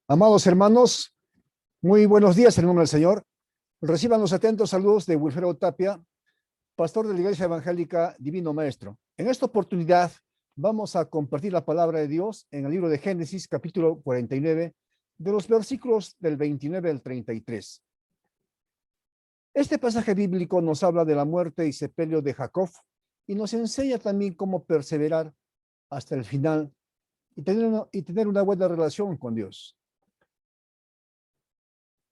Amados hermanos, muy buenos días en nombre del Señor. Reciban los atentos saludos de Wilfredo Tapia, pastor de la Iglesia Evangélica Divino Maestro. En esta oportunidad vamos a compartir la palabra de Dios en el libro de Génesis, capítulo 49, de los versículos del 29 al 33. Este pasaje bíblico nos habla de la muerte y sepelio de Jacob y nos enseña también cómo perseverar hasta el final y tener una buena relación con Dios.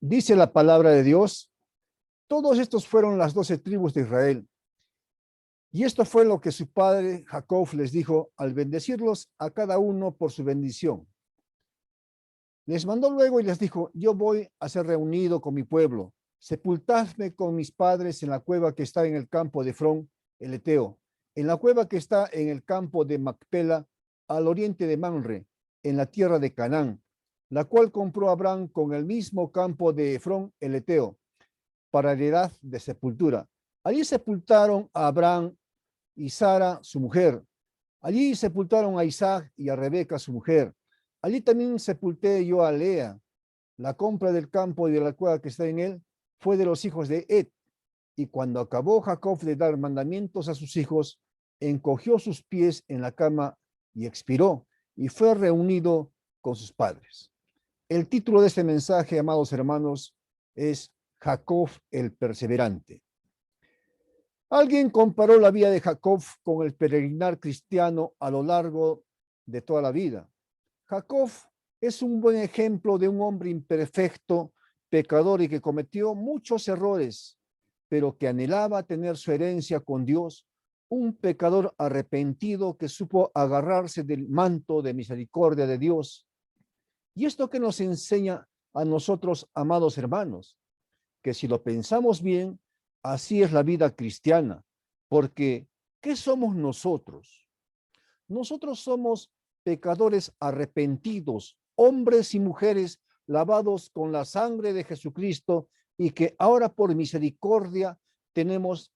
Dice la palabra de Dios: todos estos fueron las 12 tribus de Israel. Y esto fue lo que su padre Jacob les dijo al bendecirlos a cada uno por su bendición. Les mandó luego y les dijo: yo voy a ser reunido con mi pueblo. Sepultadme con mis padres en la cueva que está en el campo de Efrón, el Eteo, en la cueva que está en el campo de Macpela, al oriente de Mamre, en la tierra de Canaán, la cual compró Abraham con el mismo campo de Efrón, el Eteo, para heredad de sepultura. Allí sepultaron a Abraham y Sara, su mujer. Allí sepultaron a Isaac y a Rebeca, su mujer. Allí también sepulté yo a Lea. La compra del campo y de la cueva que está en él fue de los hijos de Ed. Y cuando acabó Jacob de dar mandamientos a sus hijos, encogió sus pies en la cama y expiró, y fue reunido con sus padres. El título de este mensaje, amados hermanos, es Jacob el perseverante. Alguien comparó la vida de Jacob con el peregrinar cristiano a lo largo de toda la vida. Jacob es un buen ejemplo de un hombre imperfecto, pecador y que cometió muchos errores, pero que anhelaba tener su herencia con Dios, un pecador arrepentido que supo agarrarse del manto de misericordia de Dios. ¿Y esto qué nos enseña a nosotros, amados hermanos? Que si lo pensamos bien, así es la vida cristiana, porque ¿qué somos nosotros? Nosotros somos pecadores arrepentidos, hombres y mujeres lavados con la sangre de Jesucristo y que ahora por misericordia tenemos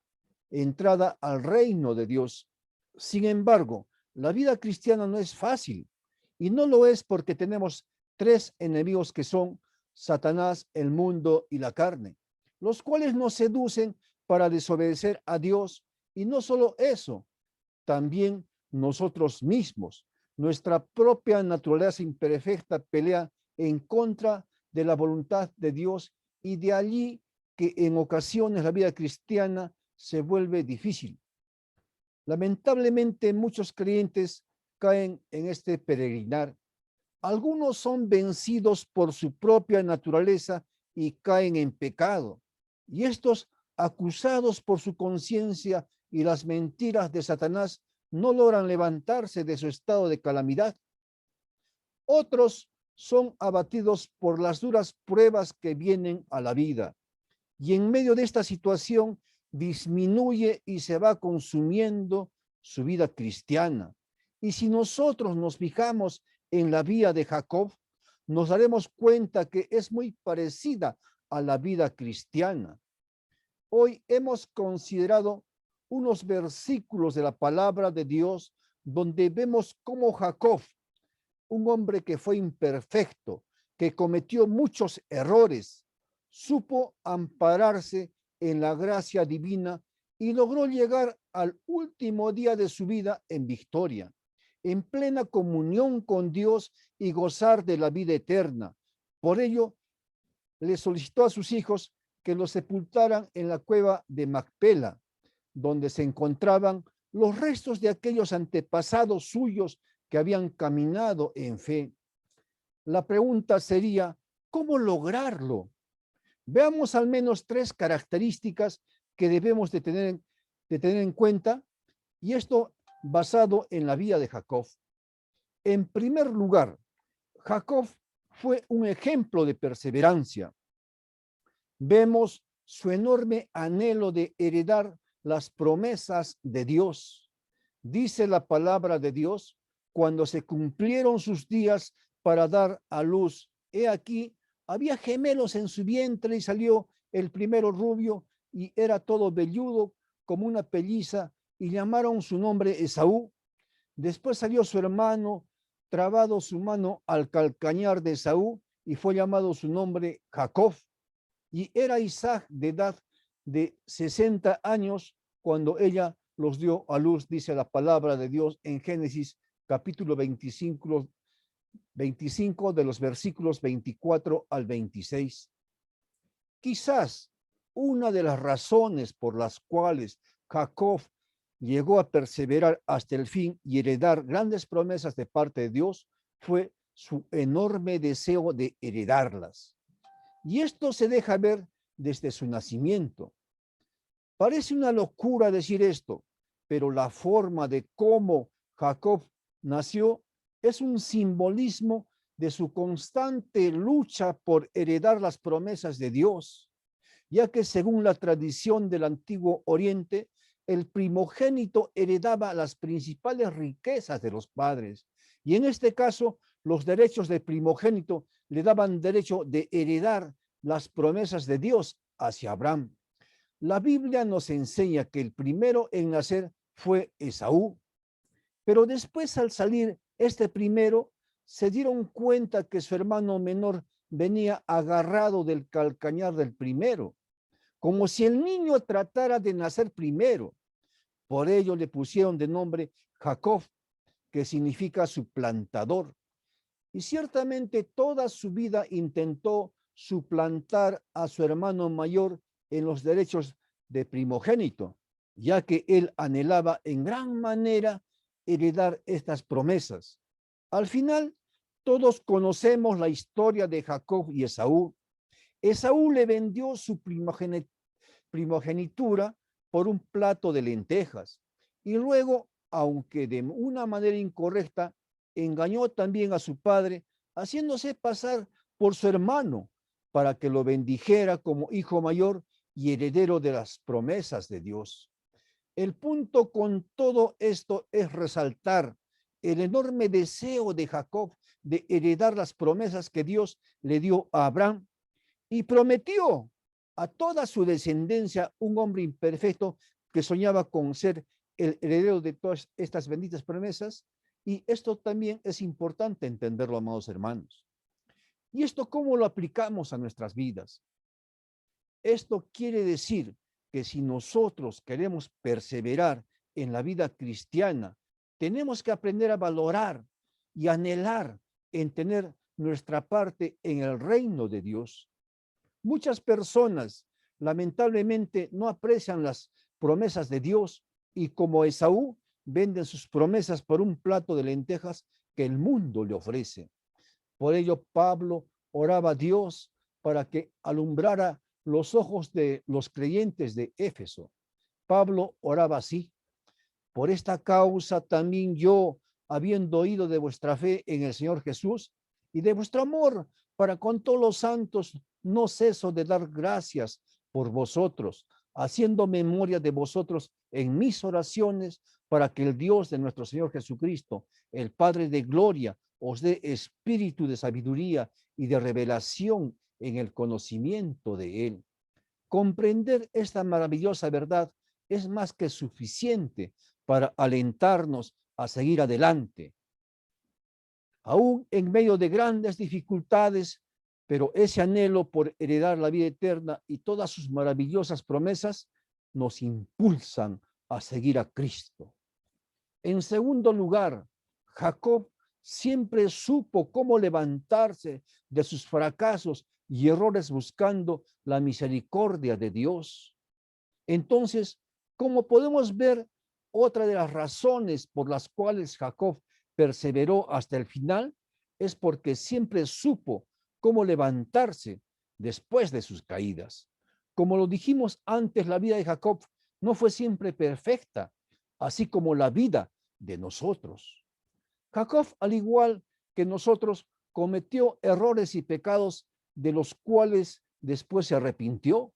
entrada al reino de Dios. Sin embargo, la vida cristiana no es fácil y no lo es porque tenemos tres enemigos que son Satanás, el mundo y la carne, los cuales nos seducen para desobedecer a Dios. Y no solo eso, también nosotros mismos, nuestra propia naturaleza imperfecta pelea en contra de la voluntad de Dios, y de allí que en ocasiones la vida cristiana se vuelve difícil. Lamentablemente muchos creyentes caen en este peregrinar. Algunos son vencidos por su propia naturaleza y caen en pecado. Y estos, acusados por su conciencia y las mentiras de Satanás, no logran levantarse de su estado de calamidad. Otros son abatidos por las duras pruebas que vienen a la vida. Y en medio de esta situación disminuye y se va consumiendo su vida cristiana. Y si nosotros nos fijamos en la vida de Jacob, nos daremos cuenta que es muy parecida a la vida cristiana. Hoy hemos considerado unos versículos de la palabra de Dios donde vemos cómo Jacob, un hombre que fue imperfecto, que cometió muchos errores, supo ampararse en la gracia divina y logró llegar al último día de su vida en victoria, en plena comunión con Dios y gozar de la vida eterna. Por ello, le solicitó a sus hijos que lo sepultaran en la cueva de Macpela, donde se encontraban los restos de aquellos antepasados suyos que habían caminado en fe. La pregunta sería: ¿cómo lograrlo? Veamos al menos tres características que debemos de tener en cuenta, y esto basado en la vida de Jacob. En primer lugar, Jacob fue un ejemplo de perseverancia. Vemos su enorme anhelo de heredar las promesas de Dios. Dice la palabra de Dios: cuando se cumplieron sus días para dar a luz, he aquí, había gemelos en su vientre y salió el primero rubio y era todo velludo como una pelliza, y llamaron su nombre Esaú. Después salió su hermano, trabado su mano al calcañar de Esaú, y fue llamado su nombre Jacob. Y era Isaac de edad de 60 años cuando ella los dio a luz, dice la palabra de Dios en Génesis capítulo 25 de los versículos 24 al 26. Quizás una de las razones por las cuales Jacob llegó a perseverar hasta el fin y heredar grandes promesas de parte de Dios fue su enorme deseo de heredarlas. Y esto se deja ver desde su nacimiento. Parece una locura decir esto, pero la forma de cómo Jacob nació es un simbolismo de su constante lucha por heredar las promesas de Dios, ya que según la tradición del Antiguo Oriente, el primogénito heredaba las principales riquezas de los padres. Y en este caso, los derechos del primogénito le daban derecho de heredar las promesas de Dios hacia Abraham. La Biblia nos enseña que el primero en nacer fue Esaú, pero después al salir este primero, se dieron cuenta que su hermano menor venía agarrado del calcañar del primero, como si el niño tratara de nacer primero. Por ello le pusieron de nombre Jacob, que significa suplantador. Y ciertamente toda su vida intentó suplantar a su hermano mayor en los derechos de primogénito, ya que él anhelaba en gran manera heredar estas promesas. Al final, todos conocemos la historia de Jacob y Esaú. Esaú le vendió su primogenitura por un plato de lentejas y luego, aunque de una manera incorrecta, engañó también a su padre, haciéndose pasar por su hermano para que lo bendijera como hijo mayor y heredero de las promesas de Dios. El punto con todo esto es resaltar el enorme deseo de Jacob de heredar las promesas que Dios le dio a Abraham y prometió a toda su descendencia un hombre imperfecto que soñaba con ser el heredero de todas estas benditas promesas. Y esto también es importante entenderlo, amados hermanos. ¿Y esto cómo lo aplicamos a nuestras vidas? Esto quiere decir que si nosotros queremos perseverar en la vida cristiana, tenemos que aprender a valorar y anhelar en tener nuestra parte en el reino de Dios. Muchas personas lamentablemente no aprecian las promesas de Dios y como Esaú venden sus promesas por un plato de lentejas que el mundo le ofrece. Por ello Pablo oraba a Dios para que alumbrara los ojos de los creyentes de Éfeso. Pablo oraba así: por esta causa también yo, habiendo oído de vuestra fe en el Señor Jesús y de vuestro amor para con todos los santos, no ceso de dar gracias por vosotros, haciendo memoria de vosotros en mis oraciones, para que el Dios de nuestro Señor Jesucristo, el Padre de gloria, os dé espíritu de sabiduría y de revelación en el conocimiento de Él. Comprender esta maravillosa verdad es más que suficiente para alentarnos a seguir adelante. Aún en medio de grandes dificultades, pero ese anhelo por heredar la vida eterna y todas sus maravillosas promesas nos impulsan a seguir a Cristo. En segundo lugar, Jacob siempre supo cómo levantarse de sus fracasos y errores buscando la misericordia de Dios. Entonces, como podemos ver, otra de las razones por las cuales Jacob perseveró hasta el final es porque siempre supo cómo levantarse después de sus caídas. Como lo dijimos antes, la vida de Jacob no fue siempre perfecta, así como la vida de nosotros. Jacob, al igual que nosotros, cometió errores y pecados de los cuales después se arrepintió.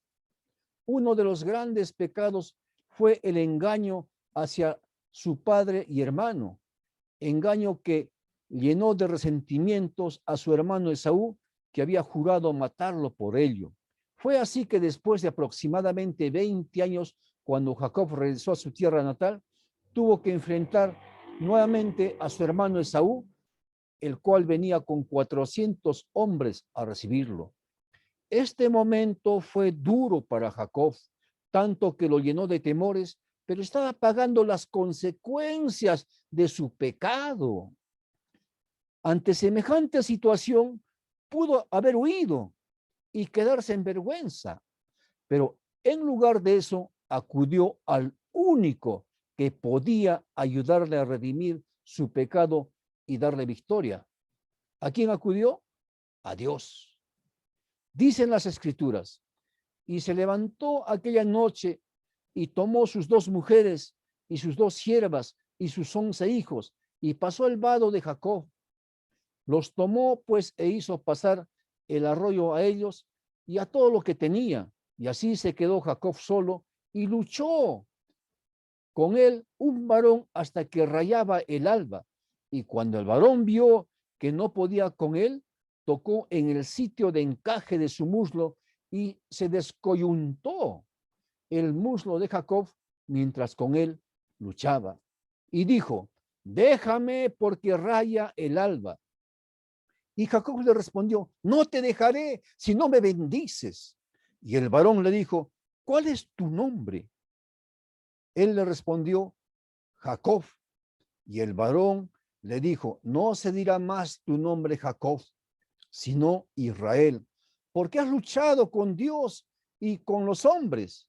Uno de los grandes pecados fue el engaño hacia su padre y hermano, engaño que llenó de resentimientos a su hermano Esaú, que había jurado matarlo por ello. Fue así que después de aproximadamente 20 años, cuando Jacob regresó a su tierra natal, tuvo que enfrentar nuevamente a su hermano Esaú el cual venía con 400 hombres a recibirlo. Este momento fue duro para Jacob, tanto que lo llenó de temores, pero estaba pagando las consecuencias de su pecado. Ante semejante situación, pudo haber huido y quedarse en vergüenza, pero en lugar de eso, acudió al único que podía ayudarle a redimir su pecado y darle victoria. ¿A quién acudió? A Dios. Dicen las Escrituras, y se levantó aquella noche y tomó sus 2 mujeres y sus 2 siervas y sus 11 hijos y pasó el vado de Jacob. Los tomó pues e hizo pasar el arroyo a ellos y a todo lo que tenía. Y así se quedó Jacob solo y luchó con él un varón hasta que rayaba el alba. Y cuando el varón vio que no podía con él, tocó en el sitio de encaje de su muslo y se descoyuntó el muslo de Jacob mientras con él luchaba. Y dijo, déjame porque raya el alba. Y Jacob le respondió, no te dejaré si no me bendices. Y el varón le dijo, ¿cuál es tu nombre? Él le respondió, Jacob. Y el varón le dijo, no se dirá más tu nombre Jacob, sino Israel, porque has luchado con Dios y con los hombres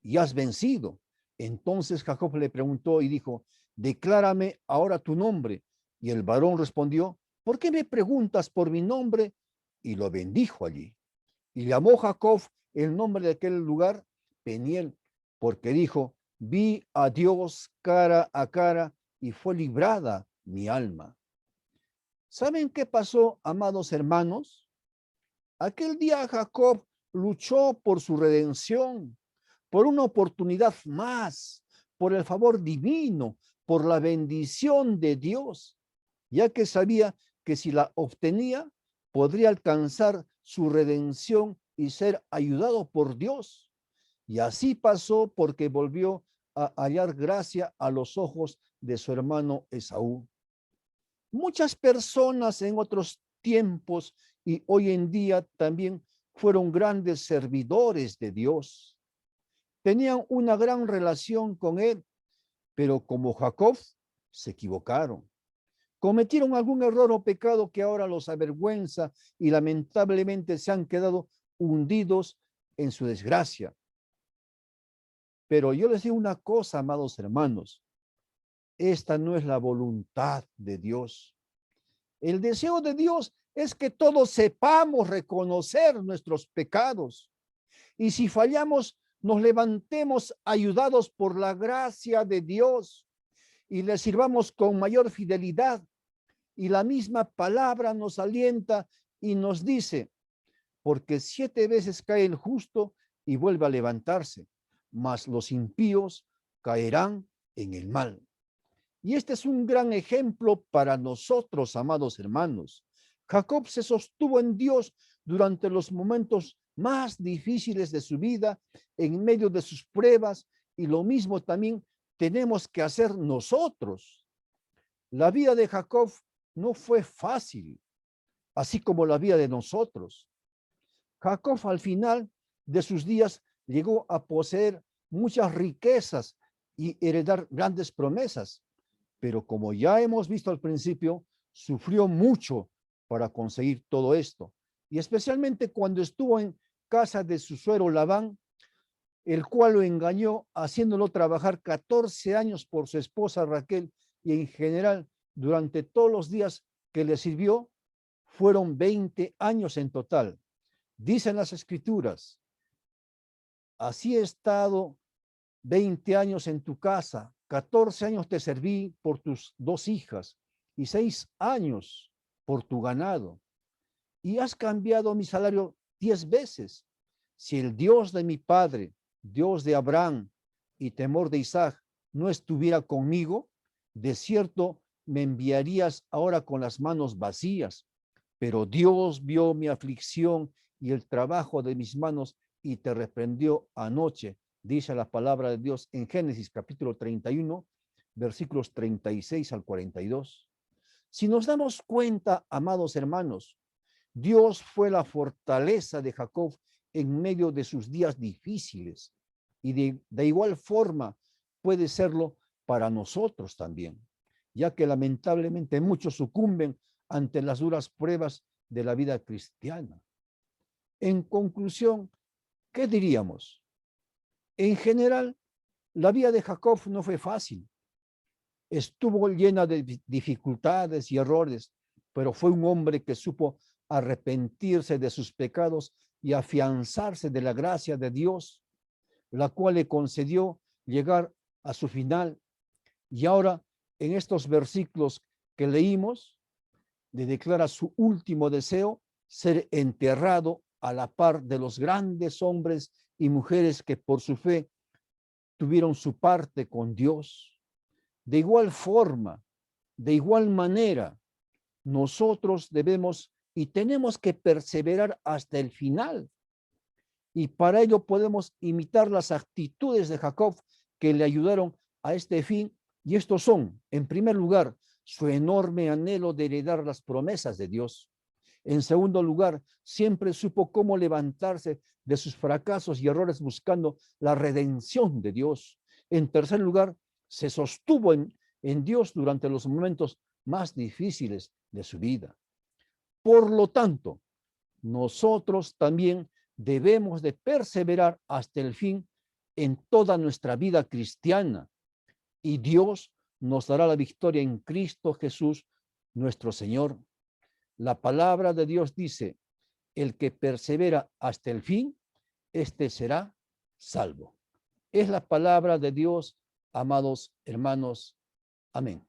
y has vencido. Entonces Jacob le preguntó y dijo, declárame ahora tu nombre. Y el varón respondió, ¿por qué me preguntas por mi nombre? Y lo bendijo allí. Y llamó Jacob el nombre de aquel lugar Peniel, porque dijo, vi a Dios cara a cara y fue librada mi alma. ¿Saben qué pasó, amados hermanos? Aquel día Jacob luchó por su redención, por una oportunidad más, por el favor divino, por la bendición de Dios, ya que sabía que si la obtenía, podría alcanzar su redención y ser ayudado por Dios. Y así pasó porque volvió a hallar gracia a los ojos de su hermano Esaú. Muchas personas en otros tiempos y hoy en día también fueron grandes servidores de Dios. Tenían una gran relación con él, pero como Jacob se equivocaron. Cometieron algún error o pecado que ahora los avergüenza y lamentablemente se han quedado hundidos en su desgracia. Pero yo les digo una cosa, amados hermanos, esta no es la voluntad de Dios. El deseo de Dios es que todos sepamos reconocer nuestros pecados y si fallamos, nos levantemos ayudados por la gracia de Dios y le sirvamos con mayor fidelidad. Y la misma palabra nos alienta y nos dice, porque 7 veces cae el justo y vuelve a levantarse, mas los impíos caerán en el mal. Y este es un gran ejemplo para nosotros, amados hermanos. Jacob se sostuvo en Dios durante los momentos más difíciles de su vida, en medio de sus pruebas, y lo mismo también tenemos que hacer nosotros. La vida de Jacob no fue fácil, así como la vida de nosotros. Jacob al final de sus días llegó a poseer muchas riquezas y heredar grandes promesas, pero como ya hemos visto al principio, sufrió mucho para conseguir todo esto. Y especialmente cuando estuvo en casa de su suegro Labán, el cual lo engañó haciéndolo trabajar 14 años por su esposa Raquel y en general durante todos los días que le sirvió, fueron 20 años en total. Dicen las escrituras, así he estado 20 años en tu casa, 14 años te serví por tus 2 hijas y 6 años por tu ganado. Y has cambiado mi salario 10 veces. Si el Dios de mi padre, Dios de Abraham y temor de Isaac, no estuviera conmigo, de cierto me enviarías ahora con las manos vacías. Pero Dios vio mi aflicción y el trabajo de mis manos y te reprendió anoche, dice la palabra de Dios en Génesis capítulo 31, versículos 36 al 42. Si nos damos cuenta, amados hermanos, Dios fue la fortaleza de Jacob en medio de sus días difíciles y de igual forma puede serlo para nosotros también, ya que lamentablemente muchos sucumben ante las duras pruebas de la vida cristiana. En conclusión, ¿qué diríamos? En general, la vida de Jacob no fue fácil. Estuvo llena de dificultades y errores, pero fue un hombre que supo arrepentirse de sus pecados y afianzarse de la gracia de Dios, la cual le concedió llegar a su final. Y ahora, en estos versículos que leímos, le declara su último deseo, ser enterrado a la par de los grandes hombres y mujeres que por su fe tuvieron su parte con Dios. De igual forma, de igual manera, nosotros debemos y tenemos que perseverar hasta el final. Y para ello podemos imitar las actitudes de Jacob que le ayudaron a este fin. Y estos son, en primer lugar, su enorme anhelo de heredar las promesas de Dios. En segundo lugar, siempre supo cómo levantarse de sus fracasos y errores buscando la redención de Dios. En tercer lugar, se sostuvo en Dios durante los momentos más difíciles de su vida. Por lo tanto, nosotros también debemos de perseverar hasta el fin en toda nuestra vida cristiana y Dios nos dará la victoria en Cristo Jesús, nuestro Señor. La palabra de Dios dice, el que persevera hasta el fin, este será salvo. Es la palabra de Dios, amados hermanos. Amén.